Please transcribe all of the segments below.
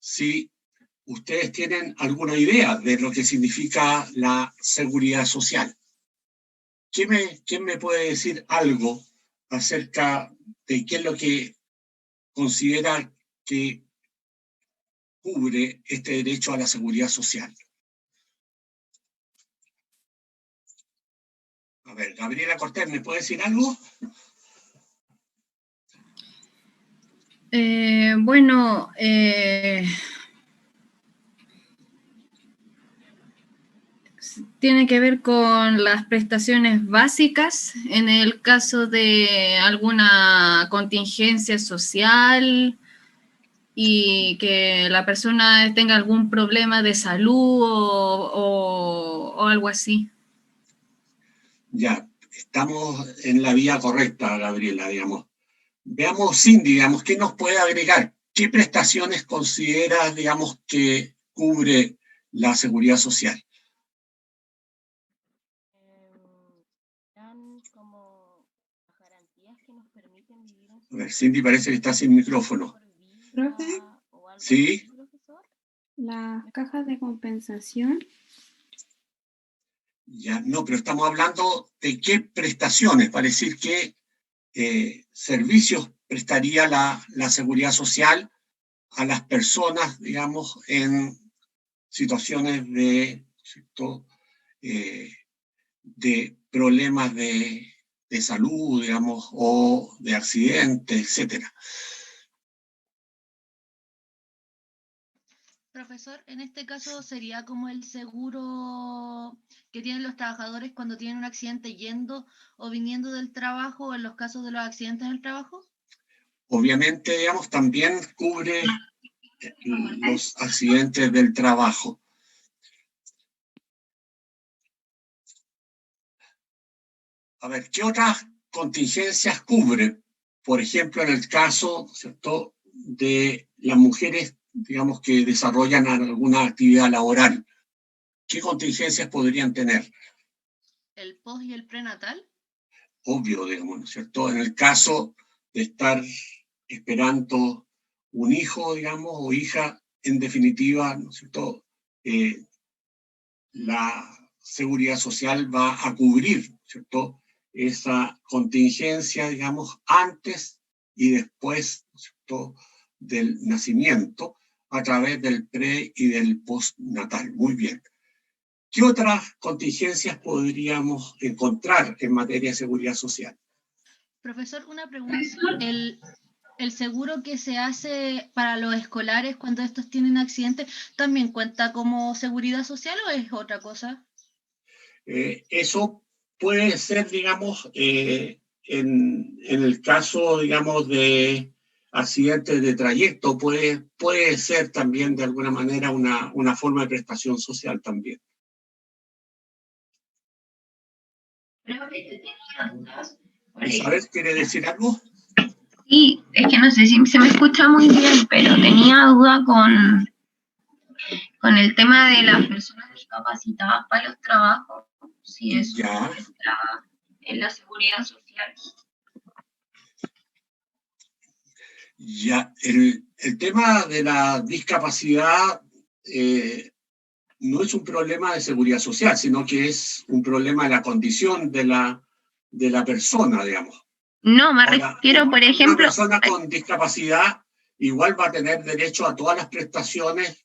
si ustedes tienen alguna idea de lo que significa la seguridad social. ¿Quién me puede decir algo acerca de qué es lo que considera que cubre este derecho a la seguridad social? A ver, Gabriela Cortés, ¿me puede decir algo? Bueno, tiene que ver con las prestaciones básicas en el caso de alguna contingencia social y que la persona tenga algún problema de salud o algo así. Ya, estamos en la vía correcta, Gabriela, digamos. Veamos, Cindy, digamos, ¿qué nos puede agregar? ¿Qué prestaciones considera, digamos, que cubre la seguridad social? Como garantías que nos permiten vivir en A ver, Cindy parece que está sin micrófono. ¿Profe? ¿Sí? Las cajas de compensación. Ya, no, pero estamos hablando de qué prestaciones, para decir qué servicios prestaría la seguridad social a las personas, digamos, en situaciones ¿cierto? De problemas de salud, digamos, o de accidentes, etcétera. Profesor, en este caso sería como el seguro que tienen los trabajadores cuando tienen un accidente yendo o viniendo del trabajo, en los casos de los accidentes del trabajo. Obviamente, digamos, también cubre los accidentes del trabajo. A ver, ¿qué otras contingencias cubre? Por ejemplo, en el caso, ¿cierto?, de las mujeres, digamos, que desarrollan alguna actividad laboral. ¿Qué contingencias podrían tener? ¿El post y el prenatal? Obvio, digamos, ¿no es cierto? En el caso de estar esperando un hijo, digamos, o hija, en definitiva, ¿no es cierto?, la seguridad social va a cubrir, ¿cierto?, esa contingencia, digamos, antes y después, ¿cierto?, del nacimiento, a través del pre y del postnatal. Muy bien. ¿Qué otras contingencias podríamos encontrar en materia de seguridad social? Profesor, una pregunta. ¿El seguro que se hace para los escolares cuando estos tienen accidentes también cuenta como seguridad social o es otra cosa? Eso puede ser, digamos, en el caso, digamos, de accidentes de trayecto, puede ser también de alguna manera una forma de prestación social también. Isabel, ¿quiere decir algo? Sí, es que no sé si se me escucha muy bien, pero tenía duda con el tema de las personas discapacitadas para los trabajos, si eso Ya. entra en la seguridad social. Ya, el tema de la discapacidad no es un problema de seguridad social, sino que es un problema de la condición de la persona, digamos. No, me Ahora, refiero, por ejemplo... Una persona con discapacidad igual va a tener derecho a todas las prestaciones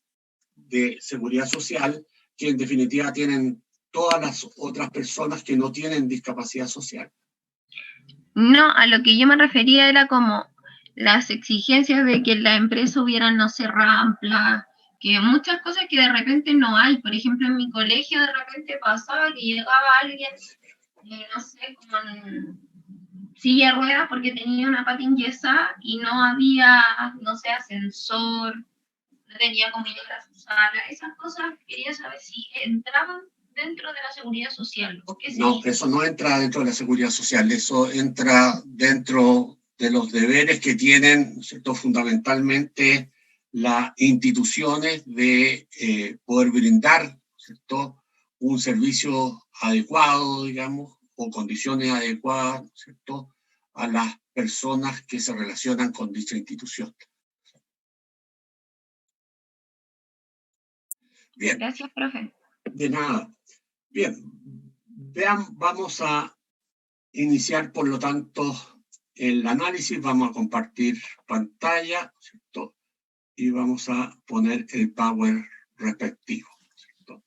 de seguridad social que en definitiva tienen todas las otras personas que no tienen discapacidad social. No, a lo que yo me refería era como las exigencias de que en la empresa hubieran, no sé, ramplas, que muchas cosas que de repente no hay. Por ejemplo, en mi colegio de repente pasaba que llegaba alguien, no sé, con silla de ruedas porque tenía una pata enyesada y no había, no sé, ascensor, no tenía comida en su sala. Esas cosas quería saber si entraban dentro de la seguridad social. ¿O qué No, eso no entra dentro de la seguridad social, eso entra dentro de los deberes que tienen, ¿cierto?, fundamentalmente las instituciones de poder brindar, ¿cierto?, un servicio adecuado, digamos, o condiciones adecuadas, ¿cierto?, a las personas que se relacionan con dicha institución. Bien. Gracias, profe. De nada. Bien, vamos a iniciar, por lo tanto, el análisis. Vamos a compartir pantalla, ¿cierto? Y vamos a poner el Power respectivo, ¿cierto?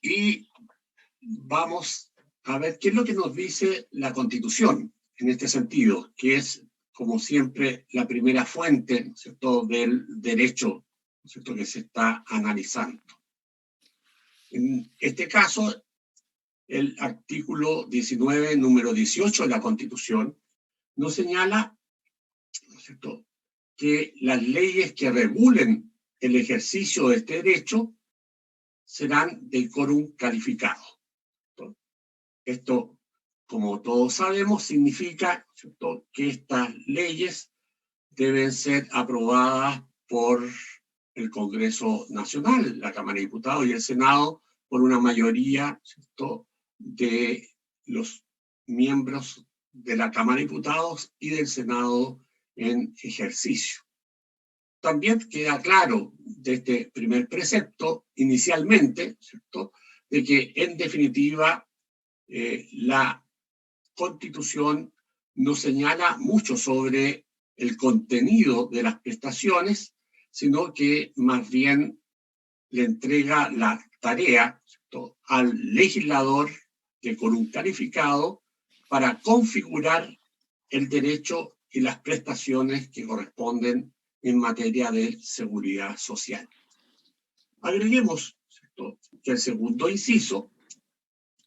Y vamos a ver qué es lo que nos dice la Constitución en este sentido, que es, como siempre, la primera fuente, ¿cierto?, del derecho, ¿cierto?, que se está analizando. En este caso, el artículo 19, número 18 de la Constitución, nos señala, ¿no es cierto?, que las leyes que regulen el ejercicio de este derecho serán de quórum calificado. Esto, como todos sabemos, significa, ¿cierto?, que estas leyes deben ser aprobadas por el Congreso Nacional, la Cámara de Diputados y el Senado, por una mayoría, ¿cierto?, de los miembros de la Cámara de Diputados y del Senado en ejercicio. También queda claro de este primer precepto, inicialmente, ¿cierto?, de que en definitiva la Constitución no señala mucho sobre el contenido de las prestaciones, sino que más bien le entrega la tarea, ¿cierto?, al legislador de quórum calificado para configurar el derecho y las prestaciones que corresponden en materia de seguridad social. Agreguemos, ¿cierto?, que el segundo inciso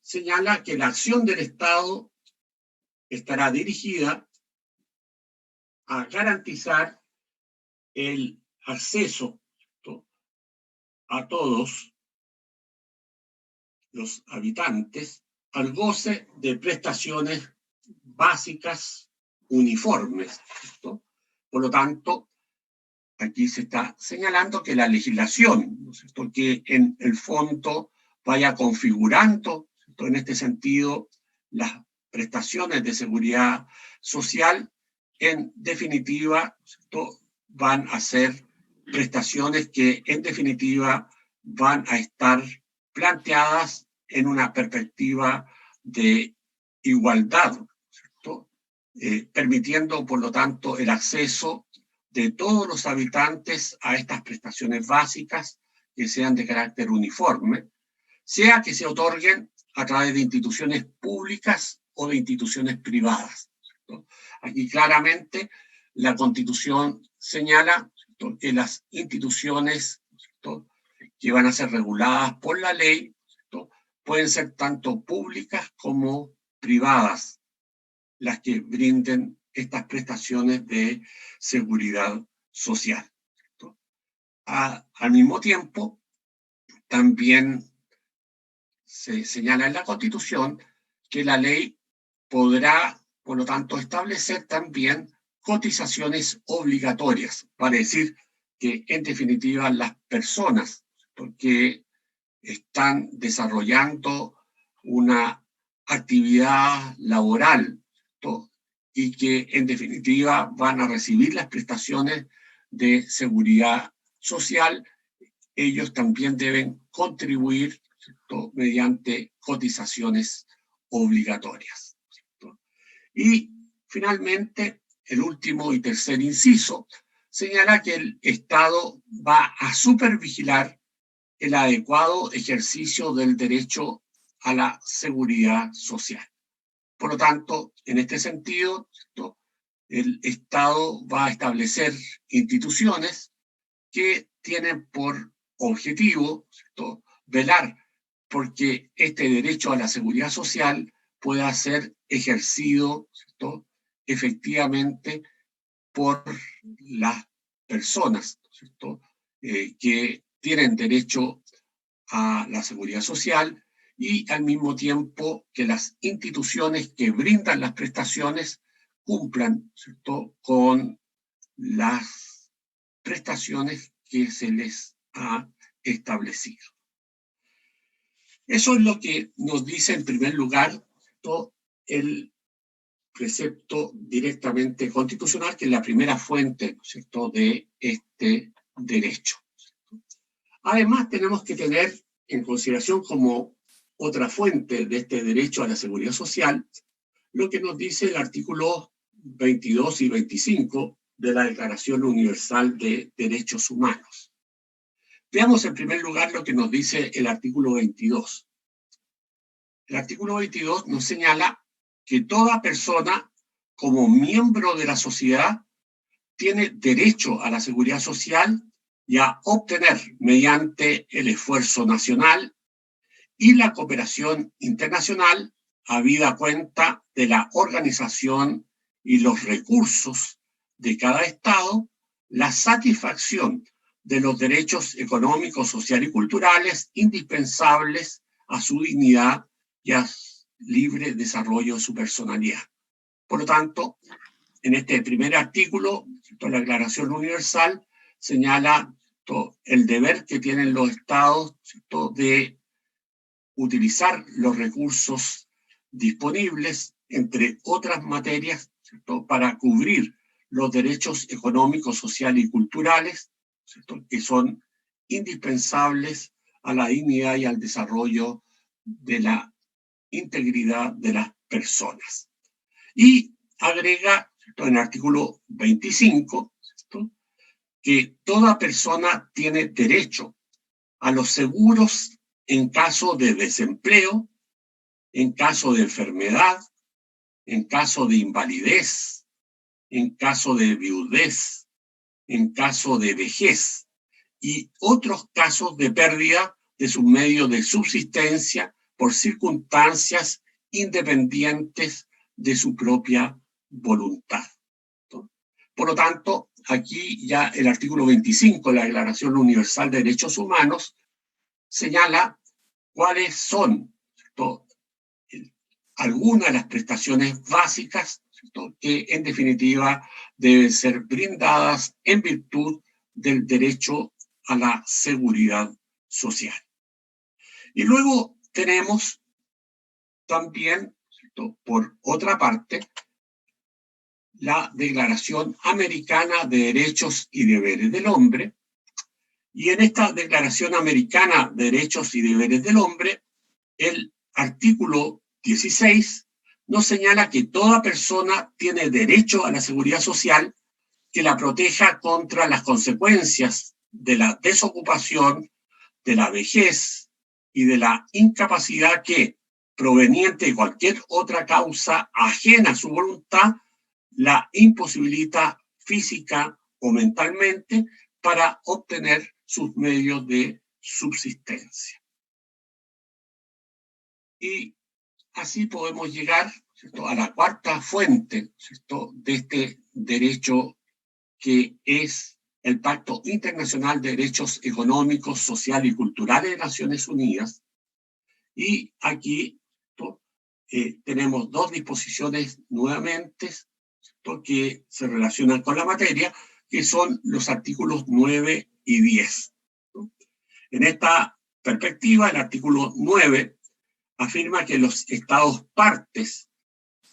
señala que la acción del Estado estará dirigida a garantizar el acceso, ¿cierto?, a todos los habitantes al goce de prestaciones básicas uniformes, ¿cierto? Por lo tanto, aquí se está señalando que la legislación, ¿no es cierto?, que en el fondo vaya configurando, ¿cierto?, en este sentido las prestaciones de seguridad social, en definitiva, ¿cierto?, van a ser prestaciones que en definitiva van a estar planteadas en una perspectiva de igualdad, ¿cierto?, permitiendo, por lo tanto, el acceso de todos los habitantes a estas prestaciones básicas que sean de carácter uniforme, sea que se otorguen a través de instituciones públicas o de instituciones privadas, ¿cierto? Aquí claramente la Constitución señala, ¿cierto?, que las instituciones, ¿cierto?, que van a ser reguladas por la ley, ¿cierto?, pueden ser tanto públicas como privadas las que brinden estas prestaciones de seguridad social, ¿cierto? Al mismo tiempo, también se señala en la Constitución que la ley podrá, por lo tanto, establecer también cotizaciones obligatorias, para decir que, en definitiva, las personas que están desarrollando una actividad laboral, ¿cierto?, y que en definitiva van a recibir las prestaciones de seguridad social, ellos también deben contribuir, ¿cierto?, mediante cotizaciones obligatorias, ¿cierto? Y finalmente, el último y tercer inciso señala que el Estado va a supervigilar el adecuado ejercicio del derecho a la seguridad social. Por lo tanto, en este sentido, ¿cierto?, el Estado va a establecer instituciones que tienen por objetivo, ¿cierto?, velar porque este derecho a la seguridad social pueda ser ejercido, ¿cierto?, efectivamente por las personas, ¿cierto?, que tienen derecho a la seguridad social, y al mismo tiempo que las instituciones que brindan las prestaciones cumplan, ¿cierto?, con las prestaciones que se les ha establecido. Eso es lo que nos dice en primer lugar todo el precepto directamente constitucional, que es la primera fuente, ¿cierto?, de este derecho. Además, tenemos que tener en consideración como otra fuente de este derecho a la seguridad social lo que nos dice el artículo 22 y 25 de la Declaración Universal de Derechos Humanos. Veamos en primer lugar lo que nos dice el artículo 22. El artículo 22 nos señala que toda persona, como miembro de la sociedad, tiene derecho a la seguridad social y a obtener, mediante el esfuerzo nacional y la cooperación internacional, habida cuenta de la organización y los recursos de cada Estado, la satisfacción de los derechos económicos, sociales y culturales indispensables a su dignidad y a libre desarrollo de su personalidad. Por lo tanto, en este primer artículo, la Declaración Universal señala el deber que tienen los Estados de utilizar los recursos disponibles, entre otras materias, para cubrir los derechos económicos, sociales y culturales, que son indispensables a la dignidad y al desarrollo de la integridad de las personas. Y agrega en el artículo 25 que toda persona tiene derecho a los seguros en caso de desempleo, en caso de enfermedad, en caso de invalidez, en caso de viudez, en caso de vejez y otros casos de pérdida de sus medios de subsistencia por circunstancias independientes de su propia voluntad. Por lo tanto, aquí ya el artículo 25 de la Declaración Universal de Derechos Humanos señala cuáles son algunas de las prestaciones básicas que en definitiva deben ser brindadas en virtud del derecho a la seguridad social. Y luego tenemos también, por otra parte, la Declaración Americana de Derechos y Deberes del Hombre. Y en esta Declaración Americana de Derechos y Deberes del Hombre, el artículo 16 nos señala que toda persona tiene derecho a la seguridad social que la proteja contra las consecuencias de la desocupación, de la vejez y de la incapacidad que, proveniente de cualquier otra causa ajena a su voluntad, la imposibilita física o mentalmente para obtener sus medios de subsistencia. Y así podemos llegar, ¿cierto?, a la cuarta fuente, ¿cierto?, de este derecho, que es el Pacto Internacional de Derechos Económicos, Sociales y Culturales de Naciones Unidas. Y aquí tenemos dos disposiciones nuevamente, ¿cierto?, que se relacionan con la materia, que son los artículos 9 y 10. En esta perspectiva, el artículo 9 afirma que los Estados partes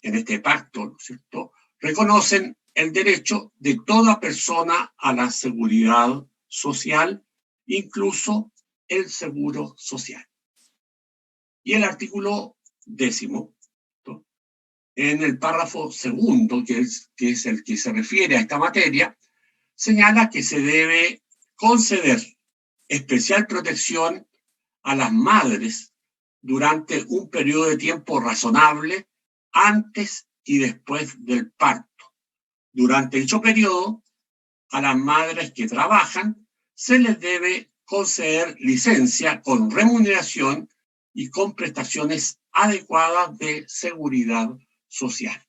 en este pacto, ¿no es cierto?, reconocen el derecho de toda persona a la seguridad social, incluso el seguro social. Y el artículo 10, ¿no?, en el párrafo segundo, que es el que se refiere a esta materia, señala que se debe conceder especial protección a las madres durante un periodo de tiempo razonable antes y después del parto. Durante dicho periodo, a las madres que trabajan se les debe conceder licencia con remuneración y con prestaciones adecuadas de seguridad social.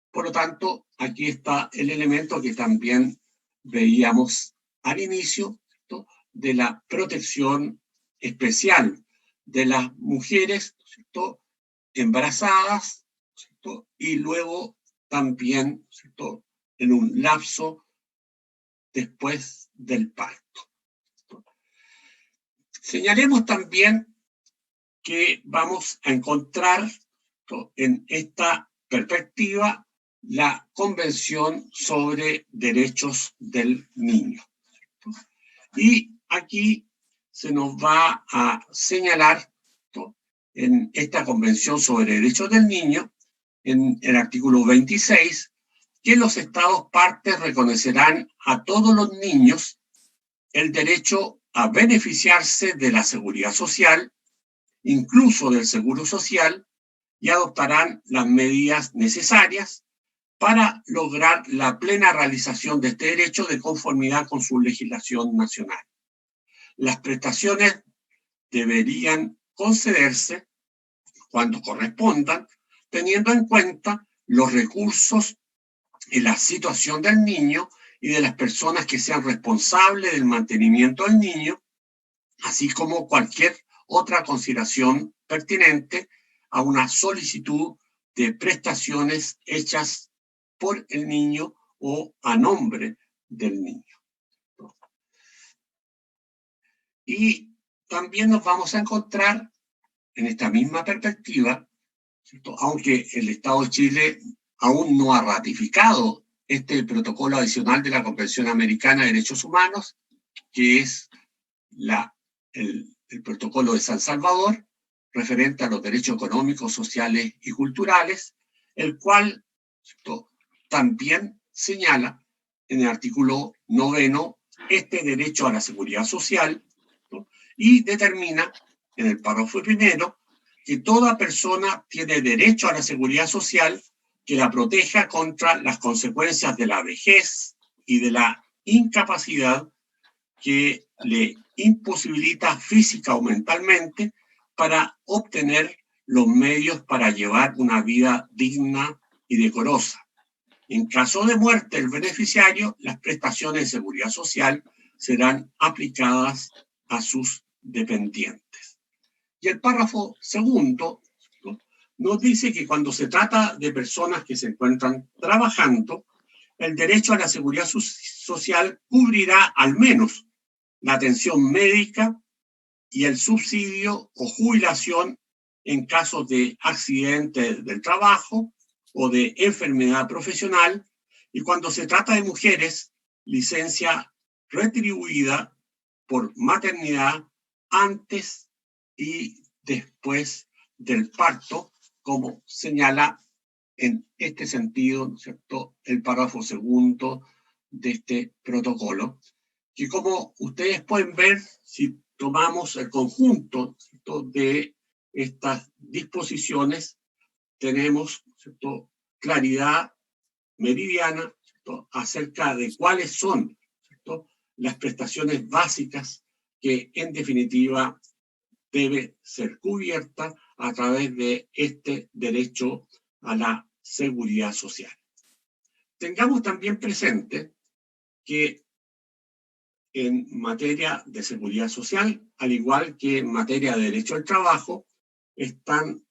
Por lo tanto, aquí está el elemento que también veíamos al inicio, ¿cierto?, de la protección especial de las mujeres, ¿cierto?, embarazadas, ¿cierto?, y luego también, ¿cierto?, en un lapso después del parto. Señalemos también que vamos a encontrar, ¿cierto?, en esta perspectiva la Convención sobre Derechos del Niño, ¿cierto? Y aquí se nos va a señalar, ¿no?, en esta Convención sobre Derechos del Niño, en el artículo 26, que los Estados partes reconocerán a todos los niños el derecho a beneficiarse de la seguridad social, incluso del seguro social, y adoptarán las medidas necesarias para lograr la plena realización de este derecho de conformidad con su legislación nacional. Las prestaciones deberían concederse cuando correspondan, teniendo en cuenta los recursos y la situación del niño y de las personas que sean responsables del mantenimiento del niño, así como cualquier otra consideración pertinente a una solicitud de prestaciones hechas por el niño o a nombre del niño. Y también nos vamos a encontrar en esta misma perspectiva, ¿cierto?, aunque el Estado de Chile aún no ha ratificado este protocolo adicional de la Convención Americana de Derechos Humanos, que es el protocolo de San Salvador, referente a los derechos económicos, sociales y culturales, el cual, ¿cierto?, también señala en el artículo 9 este derecho a la seguridad social, ¿no?, y determina en el párrafo primero que toda persona tiene derecho a la seguridad social que la proteja contra las consecuencias de la vejez y de la incapacidad que le imposibilita física o mentalmente para obtener los medios para llevar una vida digna y decorosa. En caso de muerte del beneficiario, las prestaciones de seguridad social serán aplicadas a sus dependientes. Y el párrafo segundo, ¿no?, nos dice que cuando se trata de personas que se encuentran trabajando, el derecho a la seguridad social cubrirá al menos la atención médica y el subsidio o jubilación en casos de accidente del trabajo o de enfermedad profesional, y cuando se trata de mujeres, licencia retribuida por maternidad antes y después del parto, como señala en este sentido, ¿no es cierto?, el párrafo segundo de este protocolo, que como ustedes pueden ver, si tomamos el conjunto, ¿cierto?, de estas disposiciones, tenemos, ¿cierto?, claridad meridiana, ¿cierto?, acerca de cuáles son, ¿cierto?, las prestaciones básicas que en definitiva debe ser cubierta a través de este derecho a la seguridad social. Tengamos también presente que en materia de seguridad social, al igual que en materia de derecho al trabajo, están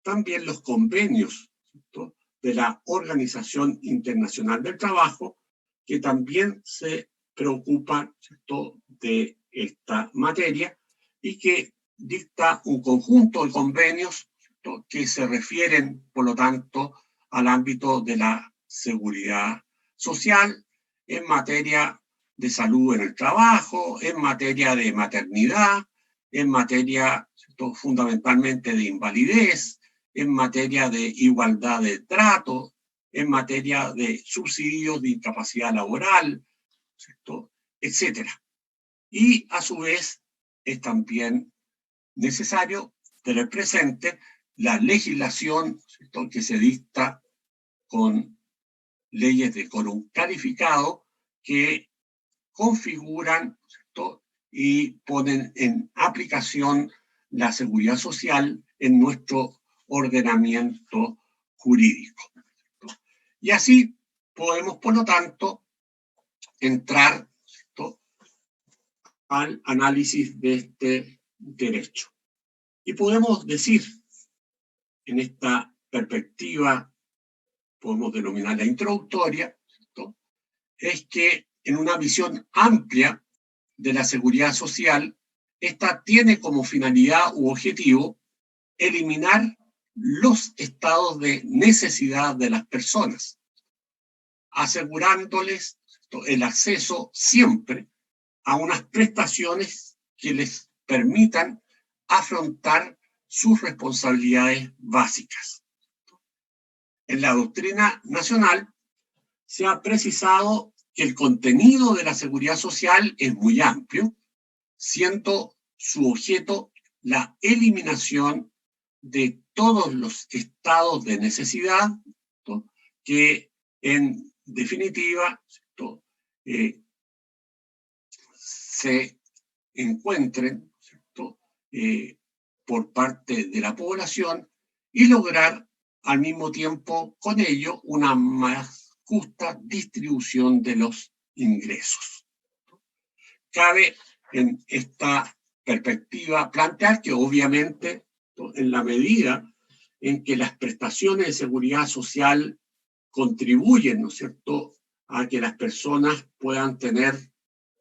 también los convenios, ¿cierto?, de la Organización Internacional del Trabajo, que también se preocupan, ¿cierto?, de esta materia y que dicta un conjunto de convenios, ¿cierto?, que se refieren, por lo tanto, al ámbito de la seguridad social en materia de salud en el trabajo, en materia de maternidad, en materia, ¿cierto?, fundamentalmente de invalidez, en materia de igualdad de trato, en materia de subsidios de incapacidad laboral, ¿cierto?, etcétera. Y a su vez es también necesario tener presente la legislación, ¿cierto?, que se dicta con leyes de quórum calificado que configuran, ¿cierto?, y ponen en aplicación la seguridad social en nuestro ordenamiento jurídico, ¿cierto? Y así podemos, por lo tanto, entrar, ¿cierto?, al análisis de este derecho. Y podemos decir, en esta perspectiva, podemos denominarla introductoria, ¿cierto?, es que en una visión amplia de la seguridad social, esta tiene como finalidad u objetivo eliminar los estados de necesidad de las personas, asegurándoles, ¿cierto?, el acceso siempre a unas prestaciones que les permitan afrontar sus responsabilidades básicas. En la doctrina nacional se ha precisado que el contenido de la seguridad social es muy amplio, siendo su objeto la eliminación de todos los estados de necesidad, ¿no?, que en definitiva se encuentren, ¿cierto?, por parte de la población, y lograr al mismo tiempo con ello una más justa distribución de los ingresos. Cabe en esta perspectiva plantear que obviamente, ¿no?, en la medida en que las prestaciones de seguridad social contribuyen, ¿no es cierto?, a que las personas puedan tener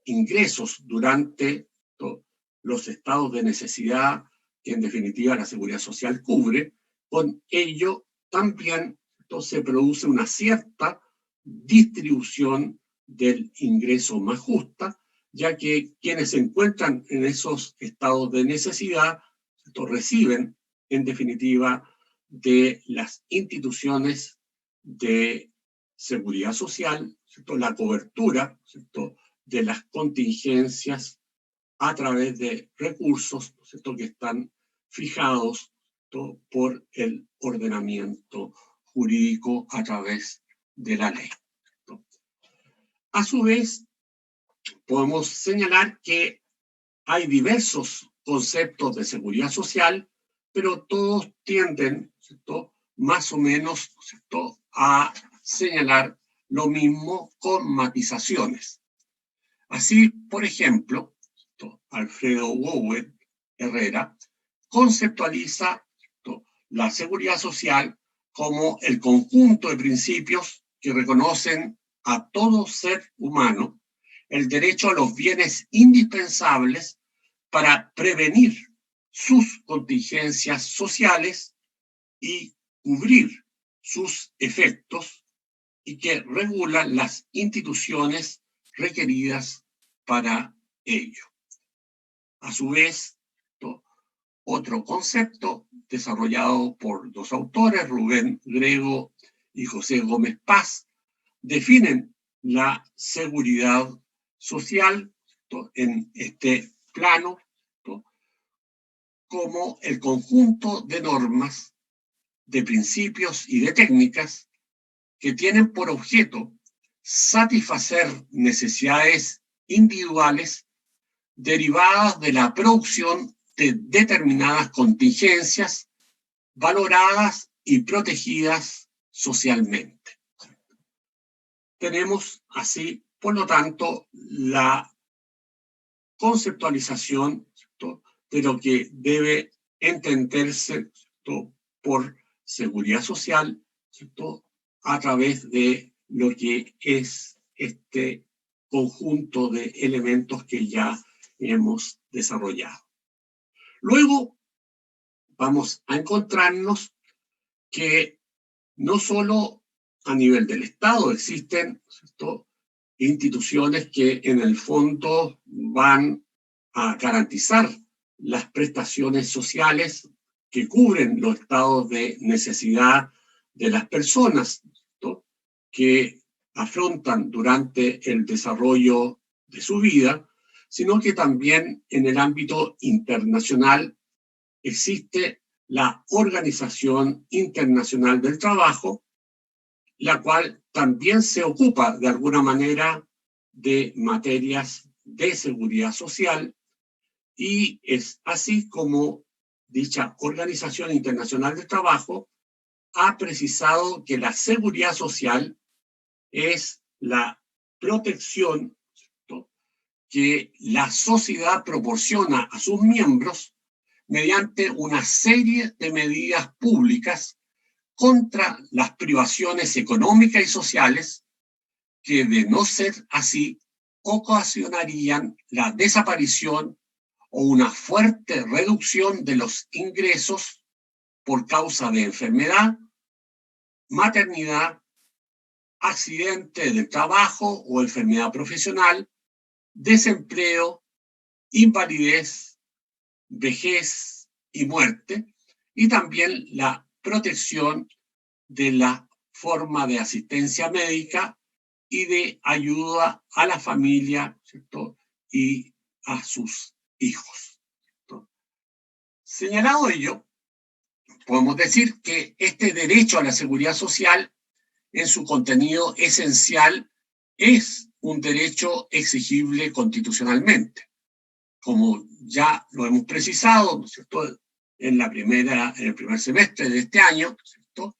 ingresos durante, ¿no?, los estados de necesidad que en definitiva la seguridad social cubre, con ello también se produce una cierta distribución del ingreso más justa, ya que quienes se encuentran en esos estados de necesidad, ¿cierto?, reciben en definitiva de las instituciones de seguridad social, ¿cierto?, la cobertura, ¿cierto?, de las contingencias a través de recursos, ¿cierto?, que están fijados, ¿cierto?, por el ordenamiento jurídico a través de la ley, ¿cierto? A su vez, podemos señalar que hay diversos conceptos de seguridad social, pero todos tienden, ¿cierto?, más o menos, ¿cierto?, a señalar lo mismo con matizaciones. Así, por ejemplo, Alfredo Bowen Herrera conceptualiza, ¿cierto?, la seguridad social como el conjunto de principios que reconocen a todo ser humano el derecho a los bienes indispensables para prevenir sus contingencias sociales y cubrir sus efectos, y que regulan las instituciones requeridas para ello. A su vez, ¿no?, otro concepto desarrollado por dos autores, Rubén Grego y José Gómez Paz, definen la seguridad social, ¿no?, en este plano, ¿no?, como el conjunto de normas, de principios y de técnicas que tienen por objeto satisfacer necesidades individuales derivadas de la producción de determinadas contingencias valoradas y protegidas socialmente. Tenemos así, por lo tanto, la conceptualización, ¿cierto?, de lo que debe entenderse, ¿cierto?, por seguridad social, ¿cierto?, a través de lo que es este conjunto de elementos que ya hemos desarrollado. Luego vamos a encontrarnos que no solo a nivel del Estado existen, ¿cierto?, instituciones que en el fondo van a garantizar las prestaciones sociales que cubren los estados de necesidad de las personas, ¿cierto?, que afrontan durante el desarrollo de su vida, sino que también en el ámbito internacional existe la Organización Internacional del Trabajo, la cual también se ocupa de alguna manera de materias de seguridad social, y es así como dicha Organización Internacional del Trabajo ha precisado que la seguridad social es la protección, ¿cierto?, que la sociedad proporciona a sus miembros mediante una serie de medidas públicas contra las privaciones económicas y sociales que, de no ser así, ocasionarían la desaparición o una fuerte reducción de los ingresos por causa de enfermedad, maternidad, accidente de trabajo o enfermedad profesional, desempleo, invalidez, vejez y muerte, y también la protección de la forma de asistencia médica y de ayuda a la familia, ¿cierto?, y a sus hijos, ¿cierto? Señalado ello, podemos decir que este derecho a la seguridad social, en su contenido esencial, es un derecho exigible constitucionalmente. Como ya lo hemos precisado, ¿no es cierto?, en el primer semestre de este año, ¿cierto?,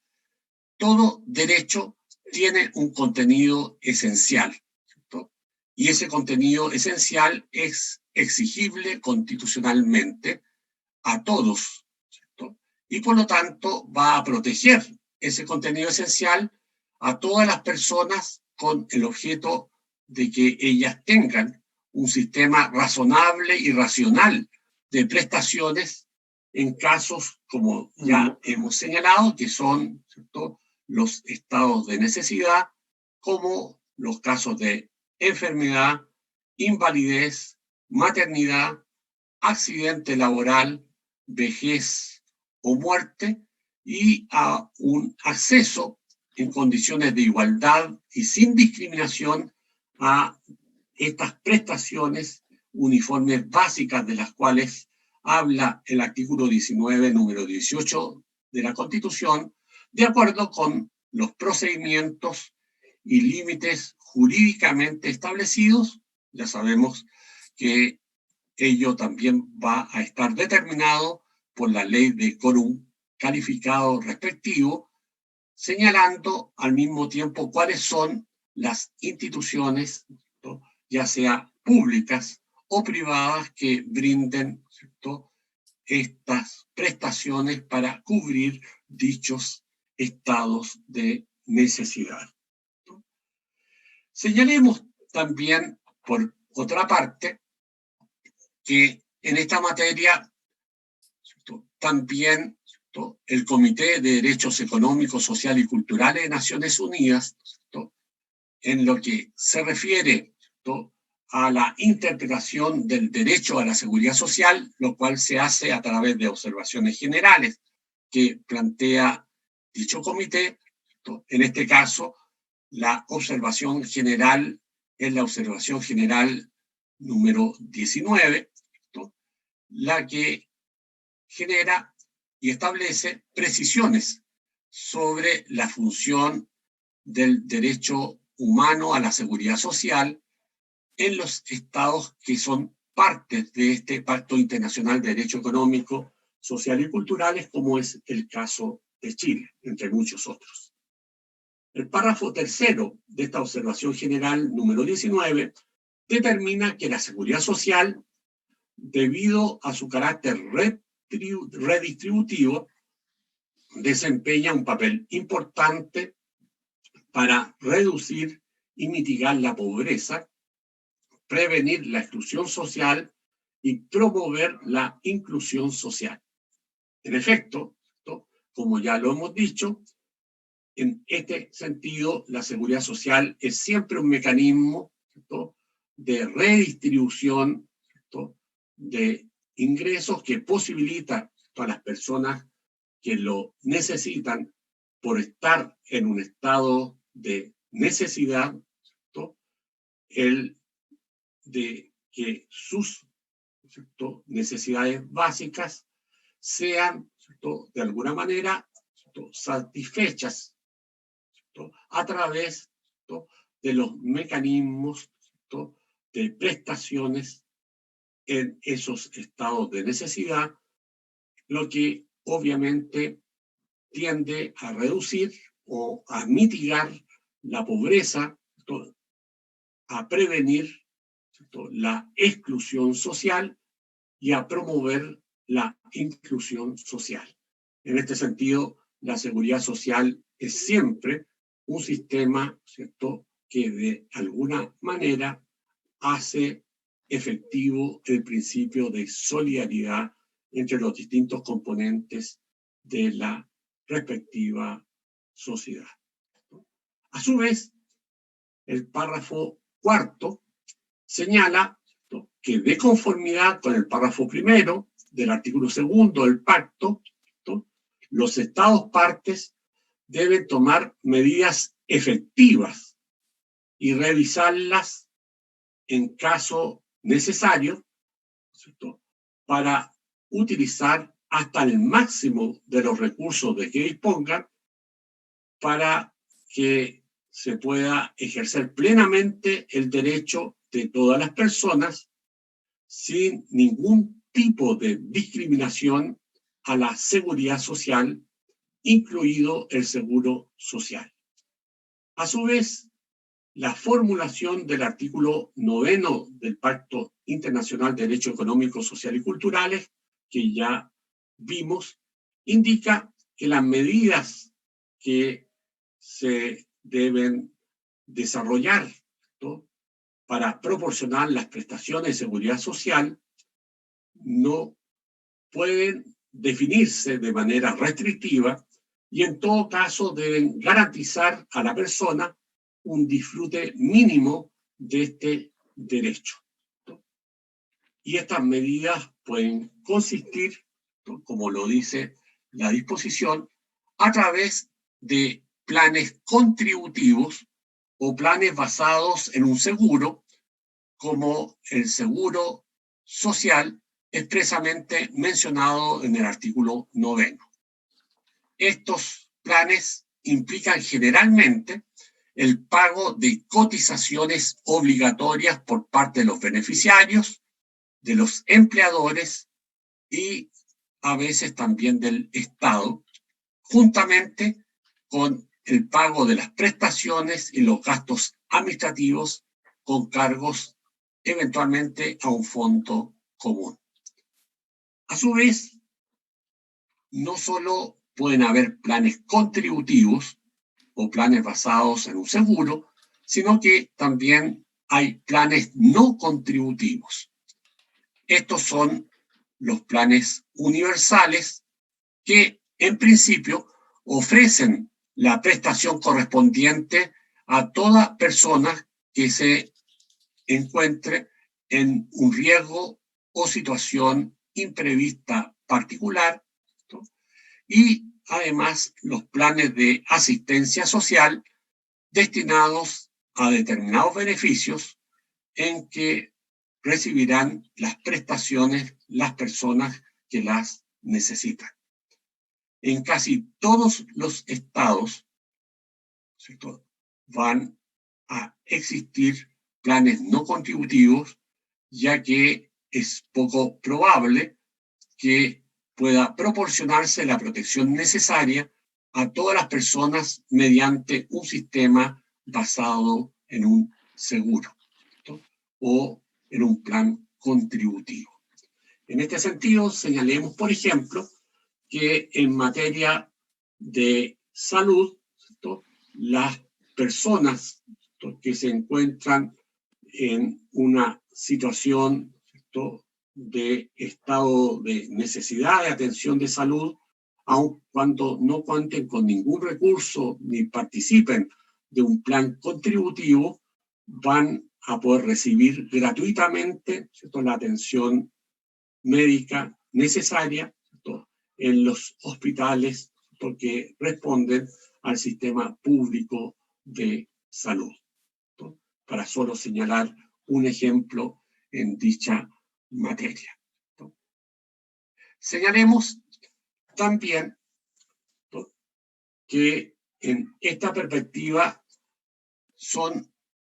todo derecho tiene un contenido esencial, ¿cierto? Y ese contenido esencial es exigible constitucionalmente a todos, ¿cierto? Y por lo tanto va a proteger ese contenido esencial a todas las personas con el objeto de que ellas tengan un sistema razonable y racional de prestaciones en casos, como ya hemos señalado, que son, ¿cierto?, los estados de necesidad, como los casos de enfermedad, invalidez, maternidad, accidente laboral, vejez o muerte, y a un acceso en condiciones de igualdad y sin discriminación a estas prestaciones uniformes básicas de las cuales habla el artículo 19, número 18 de la Constitución, de acuerdo con los procedimientos y límites jurídicamente establecidos. Ya sabemos que ello también va a estar determinado por la ley de quórum calificado respectivo, señalando al mismo tiempo cuáles son las instituciones, ¿cierto?, ya sea públicas o privadas, que brinden, ¿cierto?, estas prestaciones para cubrir dichos estados de necesidad. Señalemos también, por otra parte, que en esta materia, ¿cierto?, también, ¿cierto?, el Comité de Derechos Económicos, Sociales y Culturales de Naciones Unidas, ¿cierto?, en lo que se refiere, ¿cierto?, a la interpretación del derecho a la seguridad social, lo cual se hace a través de observaciones generales que plantea dicho comité, ¿cierto? En este caso, la observación general es la observación general número 19, ¿cierto?, la que genera y establece precisiones sobre la función del derecho humano a la seguridad social en los estados que son partes de este Pacto Internacional de Derecho Económico, Social y Culturales, como es el caso de Chile, entre muchos otros. El párrafo tercero de esta observación general número 19 determina que la seguridad social, debido a su carácter redistributivo, desempeña un papel importante para reducir y mitigar la pobreza, prevenir la exclusión social y promover la inclusión social. En efecto, como ya lo hemos dicho, en este sentido, la seguridad social es siempre un mecanismo, ¿cierto?, de redistribución, ¿cierto?, de ingresos que posibilita a las personas que lo necesitan por estar en un estado de necesidad, ¿cierto?, el de que sus, ¿cierto?, necesidades básicas sean, ¿cierto?, de alguna manera, ¿cierto?, satisfechas, ¿cierto?, a través, ¿cierto?, de los mecanismos, ¿cierto?, de prestaciones en esos estados de necesidad, lo que obviamente tiende a reducir o a mitigar la pobreza, ¿cierto?, a prevenir, ¿cierto?, la exclusión social y a promover la inclusión social. En este sentido, la seguridad social es siempre un sistema, ¿cierto?, que de alguna manera hace efectivo el principio de solidaridad entre los distintos componentes de la respectiva sociedad. A su vez, el párrafo cuarto señala que de conformidad con el párrafo primero del artículo segundo del pacto, los Estados partes deben tomar medidas efectivas y revisarlas en caso necesario, ¿cierto?, para utilizar hasta el máximo de los recursos de que dispongan para que se pueda ejercer plenamente el derecho de todas las personas sin ningún tipo de discriminación a la seguridad social, incluido el seguro social. A su vez, la formulación del artículo 9 del Pacto Internacional de Derechos Económicos, Sociales y Culturales, que ya vimos, indica que las medidas que se deben desarrollar, ¿no?, para proporcionar las prestaciones de seguridad social no pueden definirse de manera restrictiva y en todo caso deben garantizar a la persona un disfrute mínimo de este derecho, ¿no? Y estas medidas pueden consistir, ¿no?, como lo dice la disposición, a través de planes contributivos o planes basados en un seguro, como el seguro social expresamente mencionado en el artículo 9. Estos planes implican generalmente el pago de cotizaciones obligatorias por parte de los beneficiarios, de los empleadores y a veces también del Estado, juntamente con el pago de las prestaciones y los gastos administrativos con cargos eventualmente a un fondo común. A su vez, no solo pueden haber planes contributivos o planes basados en un seguro, sino que también hay planes no contributivos. Estos son los planes universales que, en principio, ofrecen la prestación correspondiente a toda persona que se encuentre en un riesgo o situación imprevista particular, ¿no?, y además los planes de asistencia social destinados a determinados beneficios en que recibirán las prestaciones las personas que las necesitan. En casi todos los estados, ¿cierto?, van a existir planes no contributivos, ya que es poco probable que pueda proporcionarse la protección necesaria a todas las personas mediante un sistema basado en un seguro, ¿cierto?, o en un plan contributivo. En este sentido, señalemos, por ejemplo, que en materia de salud, ¿cierto?, las personas, ¿cierto?, que se encuentran en una situación, ¿cierto?, de estado de necesidad de atención de salud, aun cuando no cuenten con ningún recurso ni participen de un plan contributivo, van a poder recibir gratuitamente, ¿cierto?, la atención médica necesaria, ¿cierto?, en los hospitales, ¿cierto?, que responden al sistema público de salud, ¿cierto?, para solo señalar un ejemplo en dicha materia, ¿no? Señalemos también, ¿no?, que en esta perspectiva son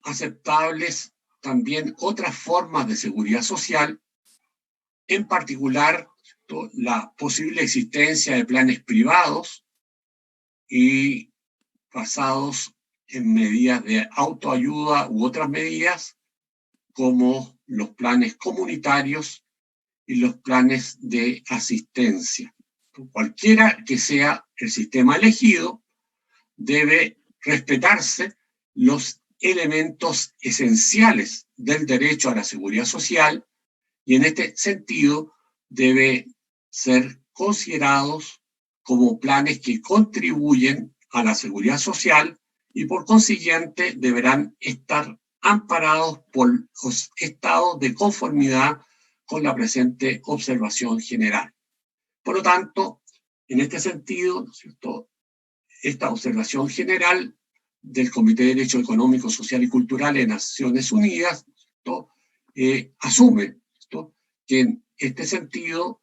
aceptables también otras formas de seguridad social, en particular, ¿no?, la posible existencia de planes privados y basados en medidas de autoayuda u otras medidas, como los planes comunitarios y los planes de asistencia. Cualquiera que sea el sistema elegido, debe respetarse los elementos esenciales del derecho a la seguridad social y en este sentido debe ser considerados como planes que contribuyen a la seguridad social y por consiguiente deberán estar amparados por los estados de conformidad con la presente observación general. Por lo tanto, en este sentido, ¿no es cierto?, esta observación general del Comité de Derechos Económicos, Social y Cultural de Naciones Unidas, ¿no?, asume, ¿no?, que en este sentido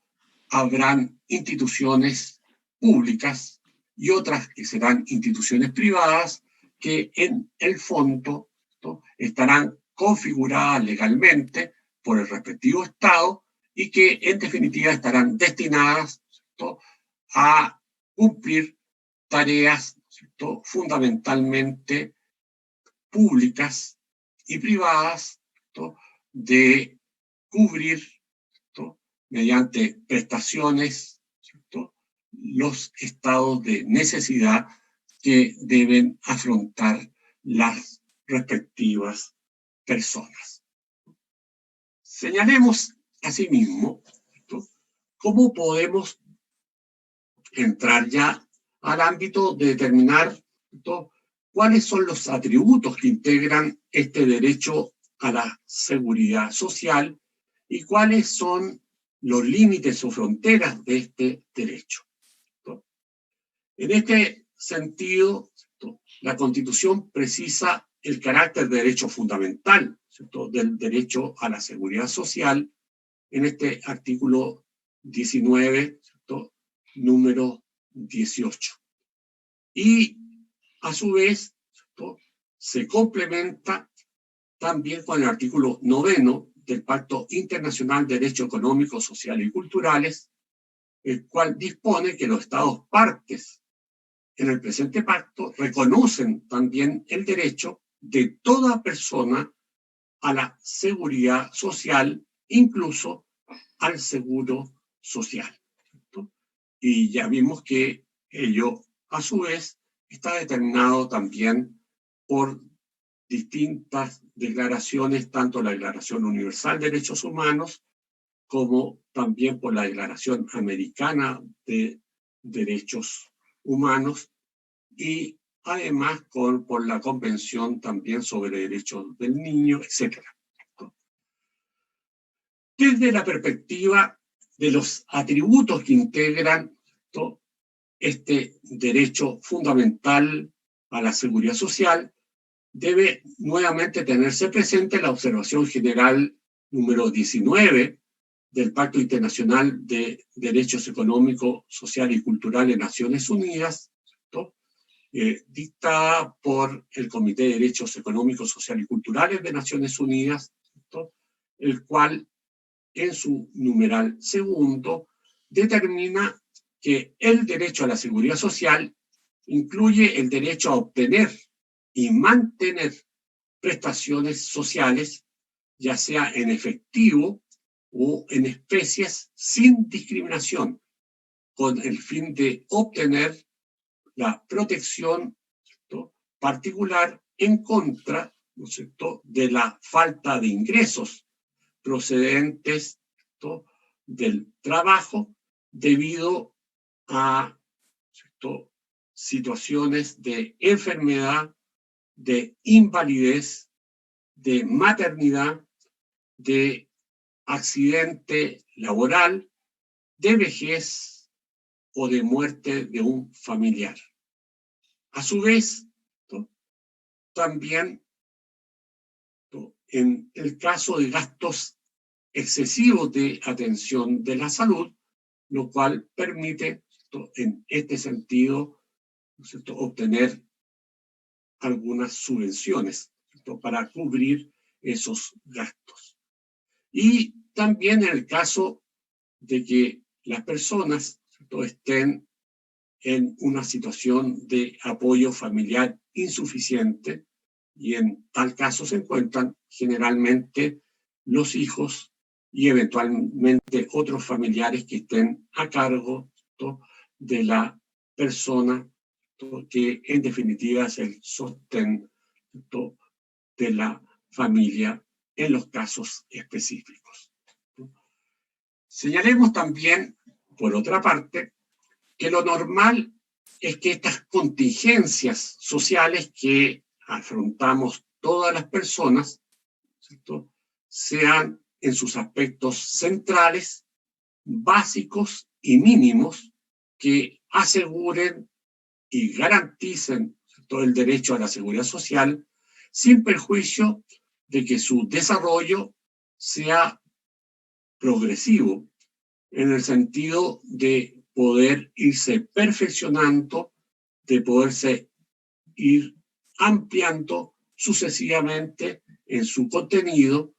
habrán instituciones públicas y otras que serán instituciones privadas que en el fondo, ¿no?, estarán configuradas legalmente por el respectivo Estado y que en definitiva estarán destinadas, ¿no?, a cumplir tareas, ¿no?, fundamentalmente públicas y privadas, ¿no?, de cubrir, ¿no?, mediante prestaciones, ¿no?, los estados de necesidad que deben afrontar las respectivas personas. Señalemos asimismo, ¿no?, cómo podemos entrar ya al ámbito de determinar, ¿no?, cuáles son los atributos que integran este derecho a la seguridad social y cuáles son los límites o fronteras de este derecho, ¿no? En este sentido, ¿no?, la Constitución precisa el carácter de derecho fundamental, ¿cierto?, del derecho a la seguridad social en este artículo 19, ¿cierto?, número 18. Y a su vez, ¿cierto?, se complementa también con el artículo 9 del Pacto Internacional de Derechos Económicos, Sociales y Culturales, el cual dispone que los Estados partes en el presente pacto reconocen también el derecho de toda persona a la seguridad social, incluso al seguro social, ¿cierto? Y ya vimos que ello, a su vez, está determinado también por distintas declaraciones, tanto la Declaración Universal de Derechos Humanos como también por la Declaración Americana de Derechos Humanos y además por la Convención también sobre Derechos del Niño, etc. Desde la perspectiva de los atributos que integran este derecho fundamental a la seguridad social, debe nuevamente tenerse presente la observación general número 19 del Pacto Internacional de Derechos Económicos, Sociales y Culturales de Naciones Unidas, ¿no?, dictada por el Comité de Derechos Económicos, Sociales y Culturales de Naciones Unidas, ¿no?, el cual en su numeral segundo determina que el derecho a la seguridad social incluye el derecho a obtener y mantener prestaciones sociales, ya sea en efectivo o en especies, sin discriminación, con el fin de obtener la protección, ¿cierto?, particular en contra, ¿no es cierto?, de la falta de ingresos procedentes, ¿cierto?, del trabajo debido a, ¿cierto?, situaciones de enfermedad, de invalidez, de maternidad, de accidente laboral, de vejez o de muerte de un familiar. A su vez, ¿no?, también, ¿no?, en el caso de gastos excesivos de atención de la salud, lo cual permite, ¿no?, en este sentido, ¿no es cierto?, obtener algunas subvenciones, ¿cierto?, para cubrir esos gastos. Y también en el caso de que las personas, ¿cierto?, estén en una situación de apoyo familiar insuficiente, y en tal caso se encuentran generalmente los hijos y eventualmente otros familiares que estén a cargo, ¿cierto?, de la persona, ¿cierto?, que en definitiva es el sostén, ¿cierto?, de la familia en los casos específicos. Señalemos también, por otra parte, que lo normal es que estas contingencias sociales que afrontamos todas las personas, ¿cierto?, sean en sus aspectos centrales, básicos y mínimos que aseguren y garanticen, ¿cierto?, el derecho a la seguridad social, sin perjuicio de que su desarrollo sea progresivo, en el sentido de poder irse perfeccionando, de poderse ir ampliando sucesivamente en su contenido,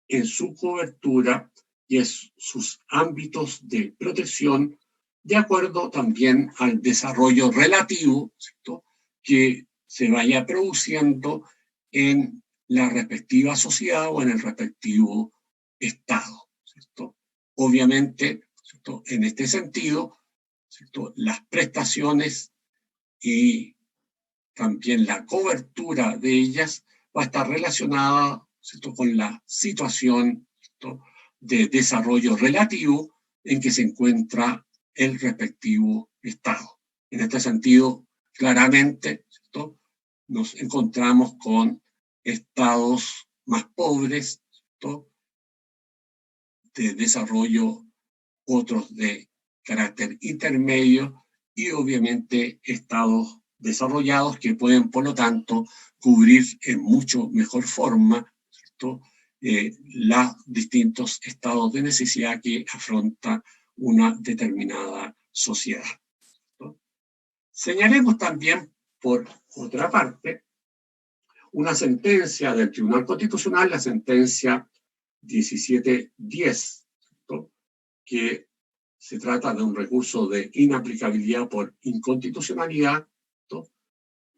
en su cobertura y en sus ámbitos de protección, de acuerdo también al desarrollo relativo, ¿cierto?, que se vaya produciendo en la respectiva sociedad o en el respectivo Estado, ¿cierto? Obviamente, ¿cierto?, en este sentido, ¿cierto?, las prestaciones y también la cobertura de ellas va a estar relacionada, ¿cierto?, con la situación, ¿cierto?, de desarrollo relativo en que se encuentra el respectivo Estado. En este sentido, claramente, ¿cierto?, nos encontramos con estados más pobres, ¿cierto?, de desarrollo, otros de carácter intermedio y obviamente estados desarrollados que pueden, por lo tanto, cubrir en mucho mejor forma, ¿cierto?, los distintos estados de necesidad que afronta una determinada sociedad, ¿no? Señalemos también, por otra parte, una sentencia del Tribunal Constitucional, la sentencia 1710, ¿no?, que se trata de un recurso de inaplicabilidad por inconstitucionalidad, ¿no?,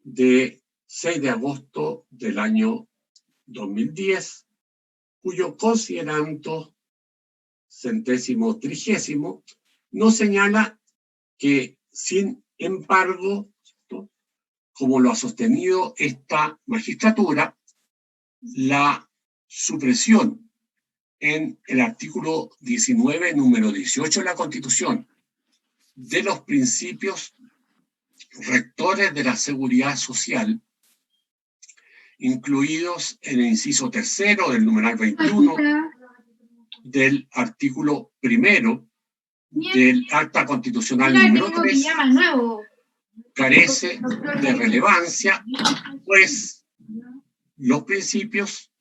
de 6 de agosto del año 2010, cuyo considerando 130º nos señala que, sin embargo, ¿no?, como lo ha sostenido esta magistratura, la supresión en el artículo 19, número 18 de la Constitución, de los principios rectores de la seguridad social, incluidos en el inciso tercero del numeral 21 del artículo primero del Acta Constitucional número 3, carece de relevancia, pues los principios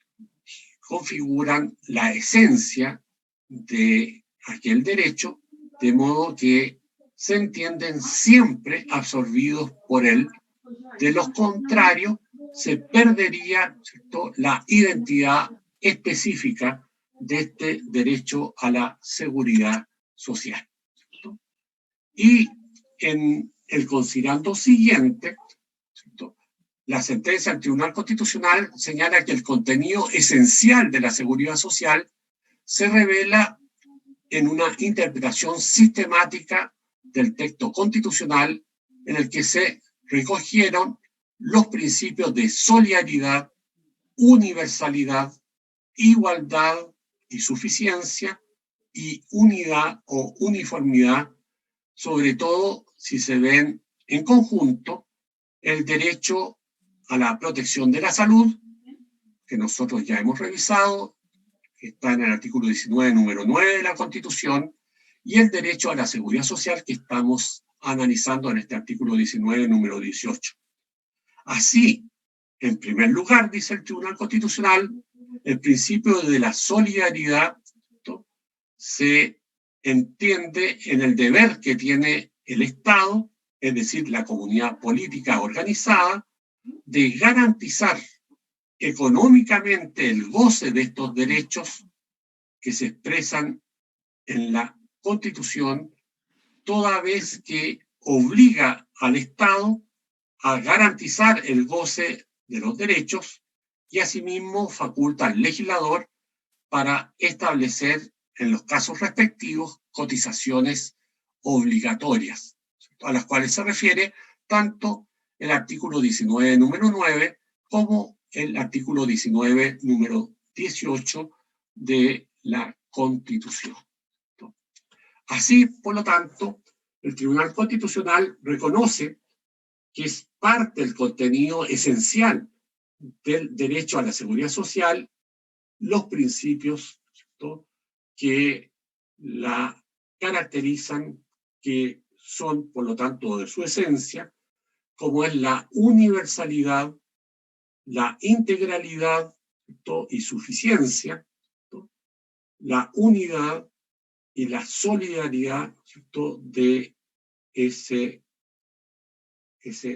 configuran la esencia de aquel derecho, de modo que se entienden siempre absorbidos por él. De lo contrario, se perdería, ¿cierto?, la identidad específica de este derecho a la seguridad social, ¿cierto? Y en el considerando siguiente, ¿cierto?, la sentencia del Tribunal Constitucional señala que el contenido esencial de la seguridad social se revela en una interpretación sistemática del texto constitucional en el que se recogieron los principios de solidaridad, universalidad, igualdad y suficiencia, y unidad o uniformidad, sobre todo si se ven en conjunto el derecho a la protección de la salud, que nosotros ya hemos revisado, que está en el artículo 19, número 9 de la Constitución, y el derecho a la seguridad social que estamos analizando en este artículo 19, número 18. Así, en primer lugar, dice el Tribunal Constitucional, el principio de la solidaridad, ¿no?, se entiende en el deber que tiene el Estado, es decir, la comunidad política organizada, de garantizar económicamente el goce de estos derechos que se expresan en la Constitución, toda vez que obliga al Estado a garantizar el goce de los derechos y asimismo faculta al legislador para establecer en los casos respectivos cotizaciones obligatorias, a las cuales se refiere tanto el artículo 19, número 9, como el artículo 19, número 18 de la Constitución. Así, por lo tanto, el Tribunal Constitucional reconoce que es parte del contenido esencial del derecho a la seguridad social los principios, ¿cierto?, que la caracterizan, que son, por lo tanto, de su esencia, como es la universalidad, la integralidad, ¿cierto?, y suficiencia, ¿cierto?, la unidad y la solidaridad, ¿cierto?, de ese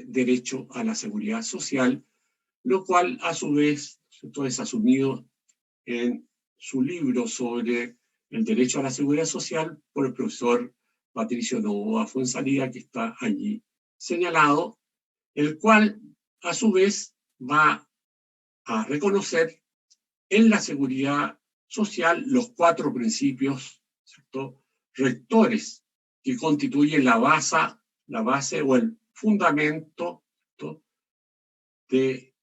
derecho a la seguridad social, lo cual a su vez, ¿cierto?, es asumido en su libro sobre el derecho a la seguridad social por el profesor Patricio Novoa Fuenzalida, que está allí señalado, el cual a su vez va a reconocer en la seguridad social los 4 principios, ¿cierto?, rectores que constituyen la base o el fundamento, ¿cierto?, de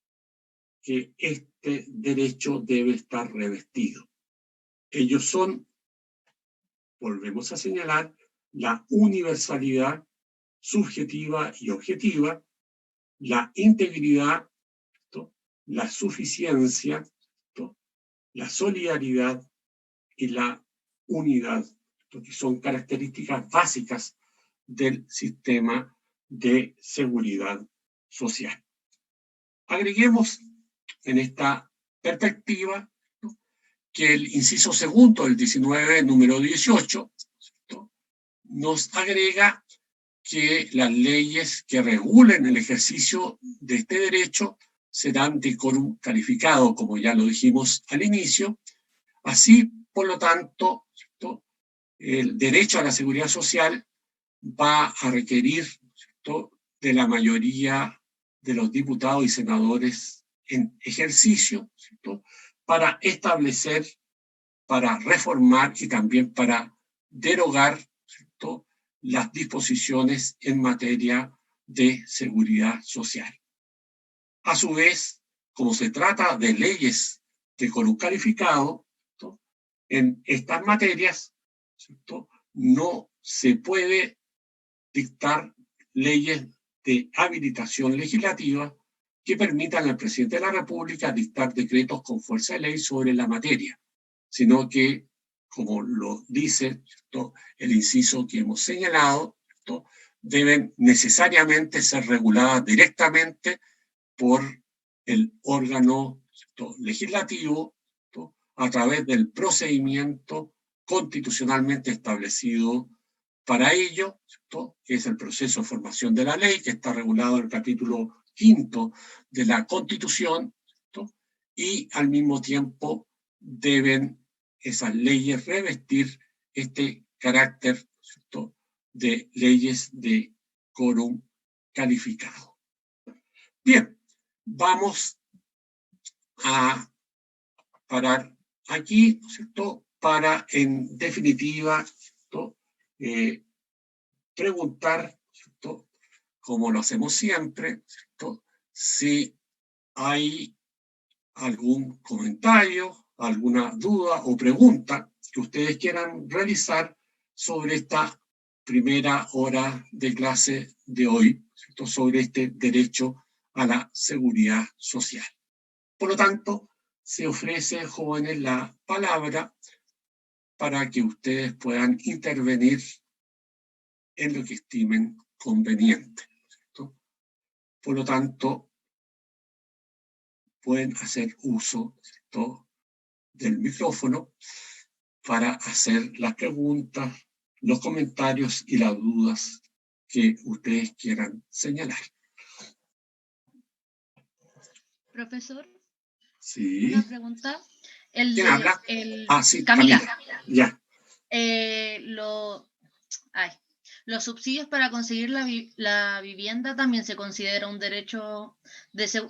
que este derecho debe estar revestido. Ellos son, volvemos a señalar, la universalidad subjetiva y objetiva, la integridad, ¿cierto?, la suficiencia, ¿cierto?, la solidaridad y la unidad, ¿cierto?, que son características básicas del sistema de seguridad social. Agreguemos en esta perspectiva, ¿no?, que el inciso segundo del 19, número 18, ¿cierto?, nos agrega que las leyes que regulen el ejercicio de este derecho serán de quórum calificado, como ya lo dijimos al inicio. Así, por lo tanto, ¿cierto?, el derecho a la seguridad social va a requerir, ¿cierto?, de la mayoría de los diputados y senadores en ejercicio, ¿cierto?, para establecer, para reformar y también para derogar, ¿cierto?, las disposiciones en materia de seguridad social. A su vez, como se trata de leyes de quórum calificado, ¿cierto?, en estas materias, ¿cierto?, no se puede dictar leyes de habilitación legislativa que permitan al presidente de la República dictar decretos con fuerza de ley sobre la materia, sino que, como lo dice, ¿cierto?, el inciso que hemos señalado, ¿cierto?, deben necesariamente ser reguladas directamente por el órgano, ¿cierto?, legislativo, ¿cierto?, a través del procedimiento constitucionalmente establecido para ello, ¿cierto?, que es el proceso de formación de la ley, que está regulado en el capítulo 5 de la Constitución, ¿cierto?, y al mismo tiempo deben esas leyes revestir este carácter, ¿cierto?, de leyes de quórum calificado. Bien, vamos a parar aquí, ¿cierto?, para, en definitiva, ¿cierto?, preguntar, ¿cierto?, como lo hacemos siempre, ¿cierto?, si hay algún comentario, alguna duda o pregunta que ustedes quieran realizar sobre esta primera hora de clase de hoy, ¿cierto?, sobre este derecho a la seguridad social. Por lo tanto, se ofrece, jóvenes, la palabra para que ustedes puedan intervenir en lo que estimen conveniente, ¿cierto? Por lo tanto, pueden hacer uso, ¿cierto?, del micrófono para hacer las preguntas, los comentarios y las dudas que ustedes quieran señalar. Profesor, Sí. una pregunta. ¿Quién habla? Sí, Camila. Ya. Los subsidios para conseguir la vivienda también se considera un derecho de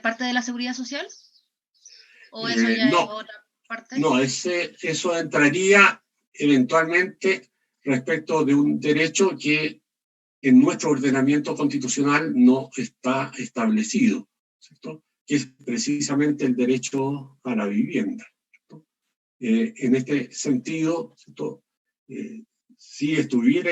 parte de la seguridad social, o eso ya no, es otra parte. No, eso entraría eventualmente respecto de un derecho que en nuestro ordenamiento constitucional no está establecido, ¿cierto?, que es precisamente el derecho a la vivienda, ¿cierto? En este sentido, ¿cierto?, si estuviera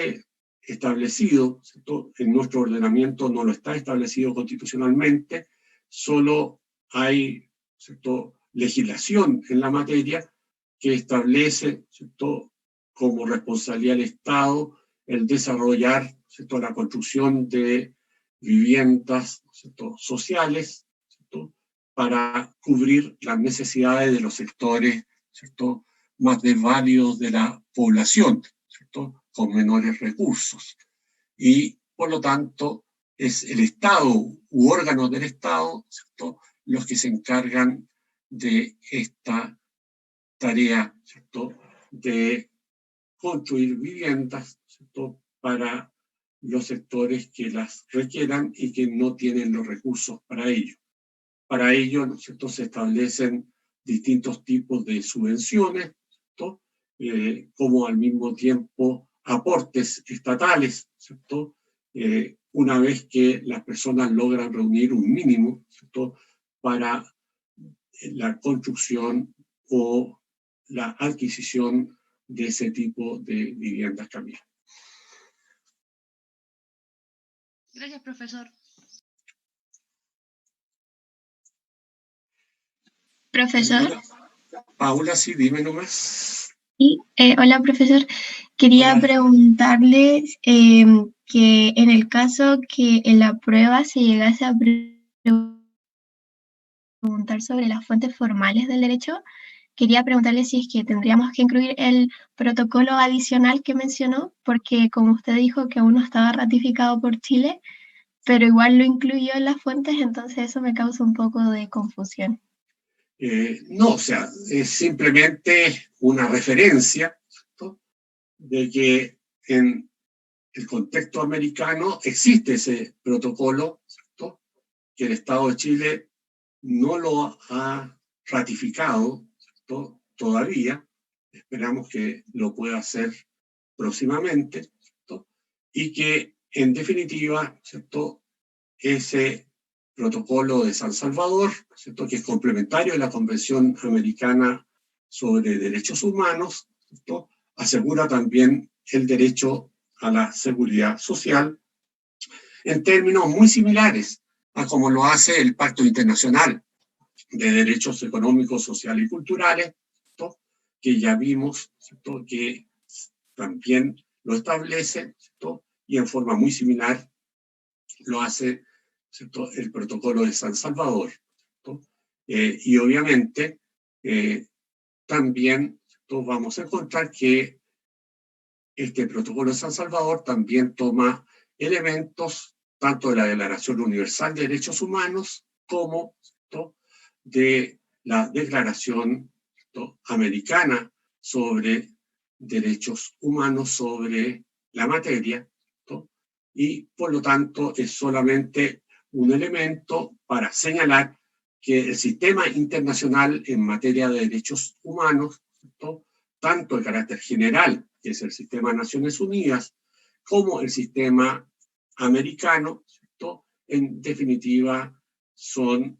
establecido, ¿cierto?, en nuestro ordenamiento no lo está establecido constitucionalmente, solo hay, ¿cierto?, legislación en la materia que establece, ¿cierto?, como responsabilidad del Estado el desarrollar, ¿cierto?, la construcción de viviendas, ¿cierto?, sociales, ¿cierto?, para cubrir las necesidades de los sectores, ¿cierto?, más desvalidos de la población, ¿cierto?, con menores recursos. Y, por lo tanto, es el Estado u órganos del Estado, ¿cierto?, los que se encargan de esta tarea, ¿cierto?, de construir viviendas, ¿cierto?, para los sectores que las requieran y que no tienen los recursos para ello. Para ello, ¿no es cierto?, se establecen distintos tipos de subvenciones, ¿cierto?, como al mismo tiempo aportes estatales, ¿cierto?, una vez que las personas logran reunir un mínimo, ¿cierto?, para la construcción o la adquisición de ese tipo de viviendas también. Gracias, profesor. Profesor. Paula, sí, dime nomás. Sí, hola, profesor. Quería Hola. preguntarle que en el caso que en la prueba se llegase a preguntar sobre las fuentes formales del derecho, quería preguntarle si es que tendríamos que incluir el protocolo adicional que mencionó, porque como usted dijo que aún no estaba ratificado por Chile, pero igual lo incluyó en las fuentes, entonces eso me causa un poco de confusión. No, o sea, es simplemente una referencia, ¿cierto?, de que en el contexto americano existe ese protocolo, ¿cierto?, que el Estado de Chile no lo ha ratificado, ¿cierto?, todavía. Esperamos que lo pueda hacer próximamente, ¿cierto?, y que en definitiva, ¿cierto?, ese protocolo de San Salvador, ¿cierto?, que es complementario de la Convención Americana sobre Derechos Humanos, ¿cierto?, asegura también el derecho a la seguridad social en términos muy similares a como lo hace el Pacto Internacional de Derechos Económicos, Sociales y Culturales, ¿cierto?, que ya vimos, ¿cierto?, que también lo establece, ¿cierto?, y en forma muy similar lo hace, ¿cierto?, el protocolo de San Salvador, ¿cierto? Y obviamente también, ¿cierto?, vamos a encontrar que este protocolo de San Salvador también toma elementos tanto de la Declaración Universal de Derechos Humanos como, ¿cierto?, de la Declaración, ¿cierto?, Americana sobre Derechos Humanos sobre la materia, ¿cierto? Y por lo tanto es solamente un elemento para señalar que el sistema internacional en materia de derechos humanos, ¿cierto?, tanto de carácter general, que es el sistema de Naciones Unidas, como el sistema americano, ¿cierto?, en definitiva son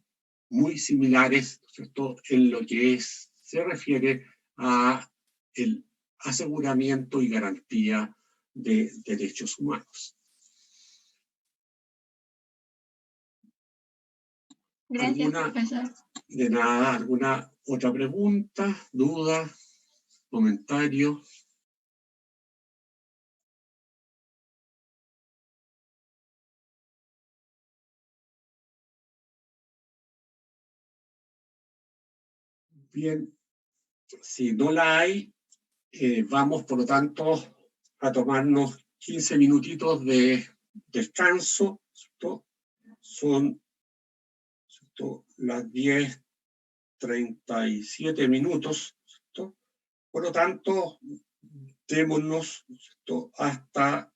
muy similares, ¿cierto?, en lo que se refiere a el aseguramiento y garantía de derechos humanos. Gracias, profesor. De nada, ¿alguna otra pregunta, duda, comentario? Bien, si no la hay, vamos por lo tanto a tomarnos 15 minutitos de descanso, ¿cierto? Son, ¿cierto?, las 10:37 minutos, ¿cierto? Por lo tanto, démonos, ¿cierto?, hasta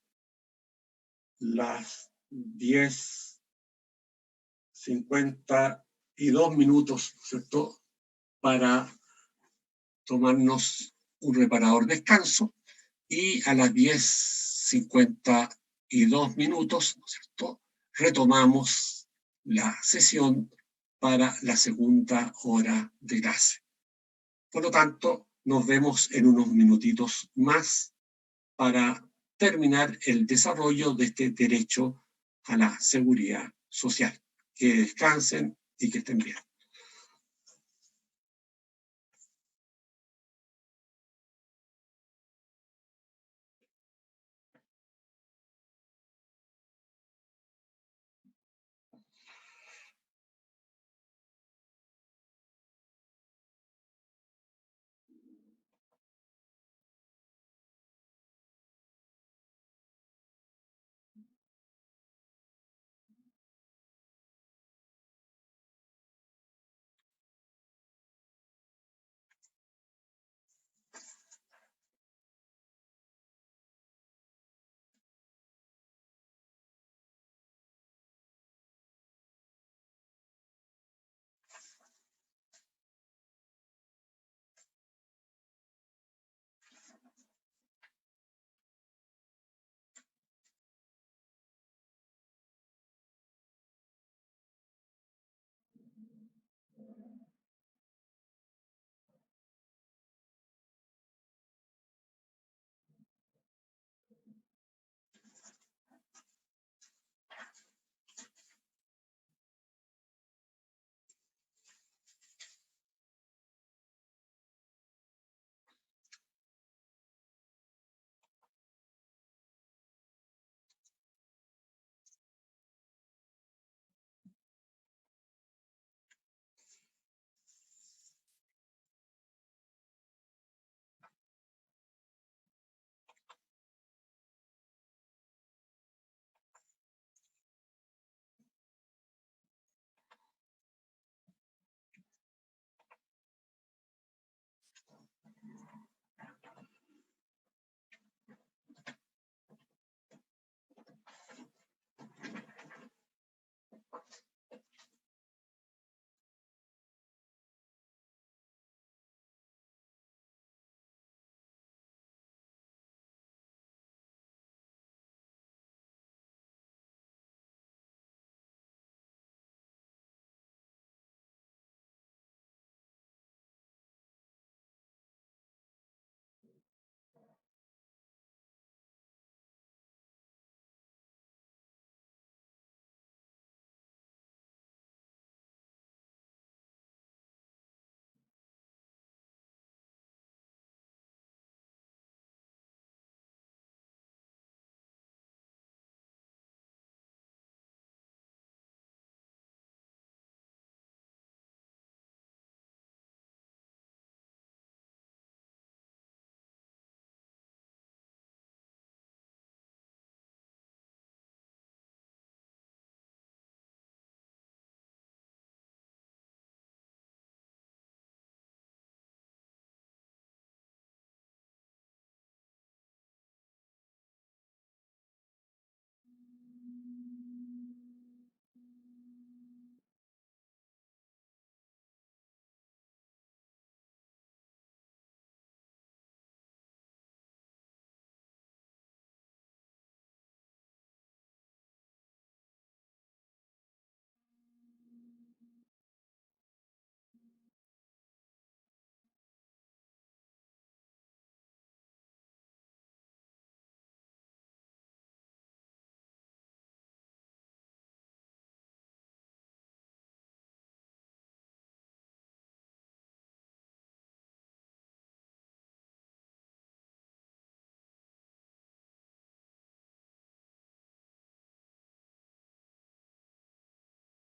las 10:52 minutos, ¿cierto?, para tomarnos un reparador descanso, y a las 10:52 minutos, ¿cierto?, retomamos la sesión para la segunda hora de clase. Por lo tanto, nos vemos en unos minutitos más para terminar el desarrollo de este derecho a la seguridad social. Que descansen y que estén bien.